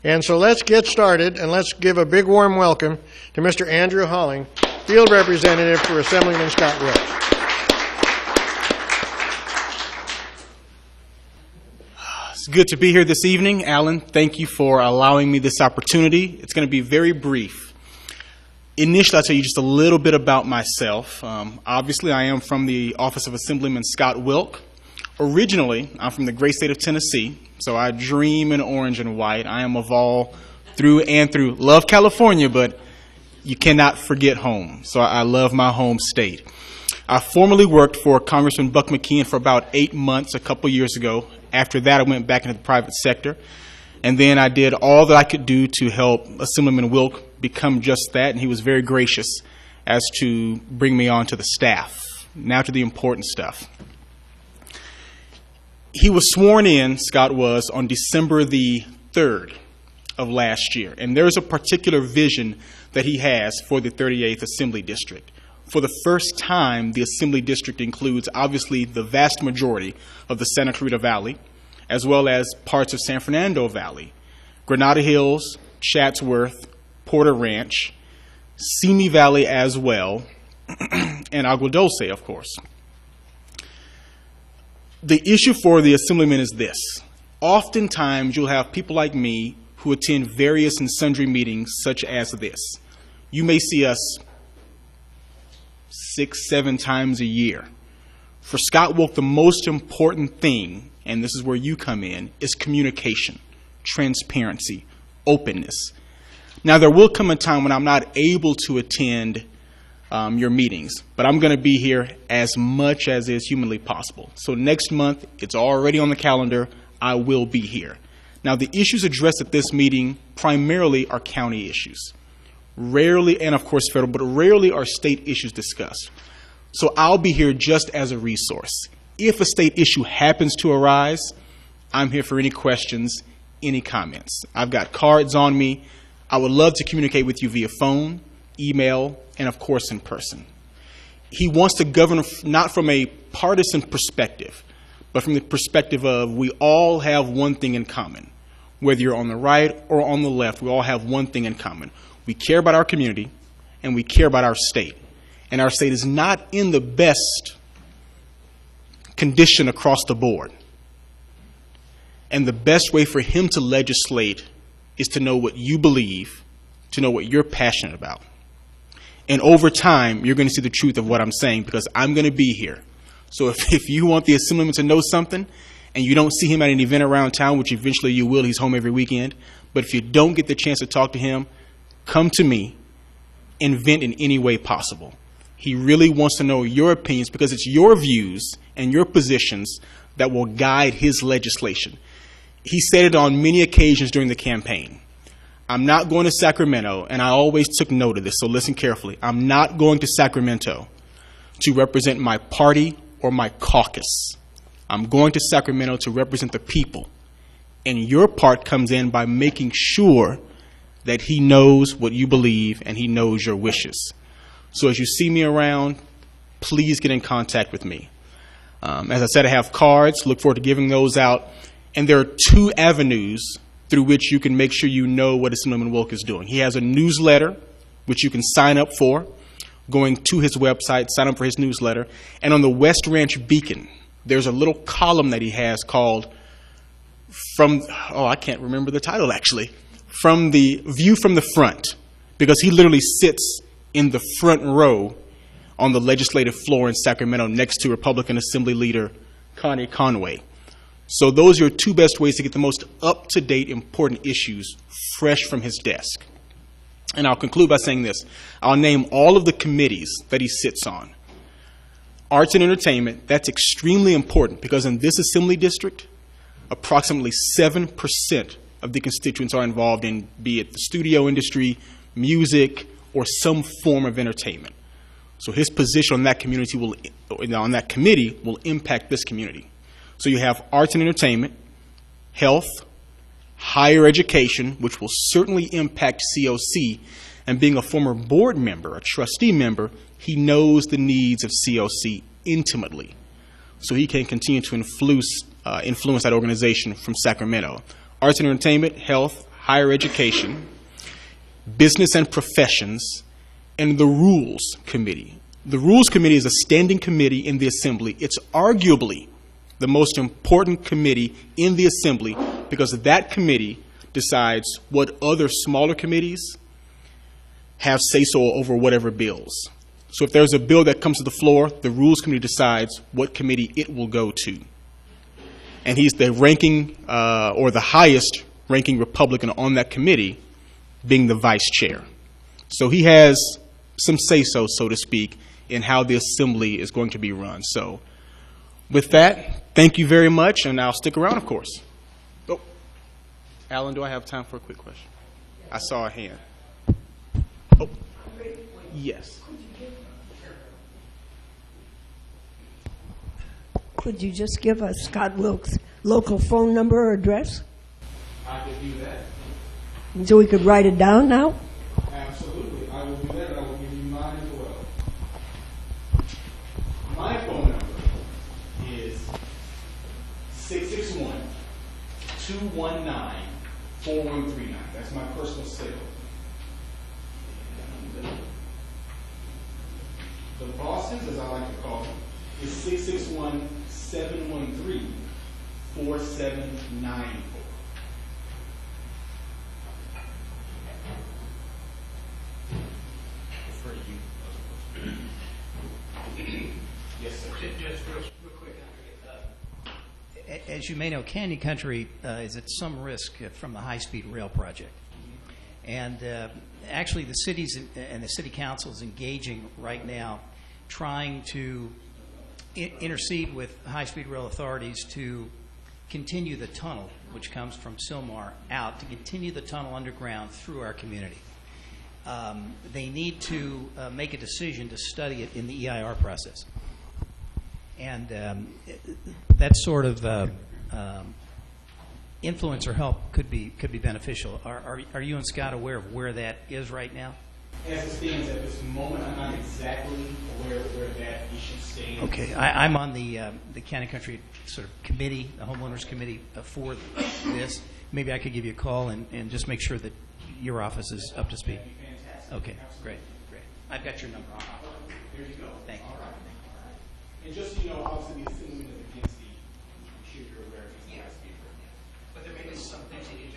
And so let's get started, and let's give a big warm welcome to Mr. Andrew Hollings, Field Representative for Assemblyman Scott Wilk. It's good to be here this evening. Alan, thank you for allowing me this opportunity. It's going to be very brief. Initially, I'll tell you just a little bit about myself. Obviously, I am from the office of Assemblyman Scott Wilk. Originally, I'm from the great state of Tennessee, so I dream in orange and white. I am of all through and through. Love California, but you cannot forget home. So I love my home state. I formerly worked for Congressman Buck McKeon for about 8 months a couple years ago. After that, I went back into the private sector, and then I did all that I could do to help Assemblyman Wilk become just that, and he was very gracious as to bring me on to the staff. Now to the important stuff. He was sworn in, Scott was, on December the 3rd of last year, and there's a particular vision that he has for the 38th Assembly District. For the first time, the Assembly District includes, obviously, the vast majority of the Santa Clarita Valley, as well as parts of San Fernando Valley, Granada Hills, Chatsworth, Porter Ranch, Simi Valley as well, and Agua Dulce, of course. The issue for the Assemblyman is this. Oftentimes, you'll have people like me who attend various and sundry meetings such as this. You may see us 6, 7 times a year. For Scott Wilk, the most important thing, and this is where you come in, is communication, transparency, openness. Now, there will come a time when I'm not able to attend your meetings, but I'm going to be here as much as is humanly possible. So next month, it's already on the calendar, I will be here. Now, the issues addressed at this meeting primarily are county issues. Rarely, and of course federal, but rarely are state issues discussed. So I'll be here just as a resource. If a state issue happens to arise, I'm here for any questions, any comments. I've got cards on me. I would love to communicate with you via phone, email, and of course in person. He wants to govern not from a partisan perspective, but from the perspective of we all have one thing in common. Whether you're on the right or on the left, we all have one thing in common. We care about our community and we care about our state. And our state is not in the best condition across the board. And the best way for him to legislate is to know what you believe, to know what you're passionate about. And over time, you're going to see the truth of what I'm saying because I'm going to be here. So if you want the Assemblyman to know something and you don't see him at an event around town, which eventually you will, he's home every weekend, but if you don't get the chance to talk to him, come to me and vent in any way possible. He really wants to know your opinions because it's your views and your positions that will guide his legislation. He said it on many occasions during the campaign. I'm not going to Sacramento, and I always took note of this, so listen carefully. I'm not going to Sacramento to represent my party or my caucus. I'm going to Sacramento to represent the people. And your part comes in by making sure that he knows what you believe and he knows your wishes. So as you see me around, please get in contact with me. As I said, I have cards. Look forward to giving those out. And there are 2 avenues through which you can make sure you know what Assemblyman Wilk is doing. He has a newsletter, which you can sign up for, going to his website, sign up for his newsletter. And on the West Ranch Beacon, there's a little column that he has called I can't remember the title actually, From the View from the Front, because he literally sits in the front row on the legislative floor in Sacramento next to Republican Assembly Leader Connie Conway. So those are your 2 best ways to get the most up-to-date important issues fresh from his desk. And I'll conclude by saying this. I'll name all of the committees that he sits on. Arts and entertainment, that's extremely important because in this Assembly District, approximately 7% of the constituents are involved in, be it the studio industry, music, or some form of entertainment. So his position on that community will impact this community. So you have arts and entertainment, health, higher education, which will certainly impact COC, and being a former board member, a trustee member, he knows the needs of COC intimately. So he can continue to influence that organization from Sacramento. Arts and entertainment, health, Higher Education, Business and Professions, and the Rules Committee. The Rules Committee is a standing committee in the Assembly. It's arguably the most important committee in the Assembly because that committee decides what other smaller committees have say-so over whatever bills. So if there's a bill that comes to the floor, the Rules Committee decides what committee it will go to. And he's the ranking or the highest ranking Republican on that committee, being the vice chair. So he has some say-so, so to speak, in how the Assembly is going to be run. So with that, thank you very much, and I'll stick around, of course. Oh, Alan, do I have time for a quick question? I saw a hand. Oh, yes. Could you just give us Scott Wilk's local phone number or address? I could do that. So we could write it down now? Absolutely. I will do that, and I will give you mine as well. My phone number is 661-219-4139. That's my personal cell. The Boston's, as I like to call them, is 661-713-4794. Yes, sir. Just real quick, as you may know, Canyon Country is at some risk from the high-speed rail project. And actually, the cities and the city council is engaging right now, trying to intercede with high-speed rail authorities to continue the tunnel, which comes from Sylmar out, to continue the tunnel underground through our community. They need to make a decision to study it in the EIR process. And that sort of influence or help could be beneficial. Are you and Scott aware of where that is right now? As it stands at this moment, I'm not exactly aware of where that issue stands. Okay, I'm on the County Country sort of committee, the homeowners committee for this. Maybe I could give you a call and just make sure that your office is up to speed. That'd be fantastic. Okay, great. I've got your number. There you go. Thank you. And just so you know, obviously the Assemblyman is against the, I'm sure you're aware of this. But there may be some things that you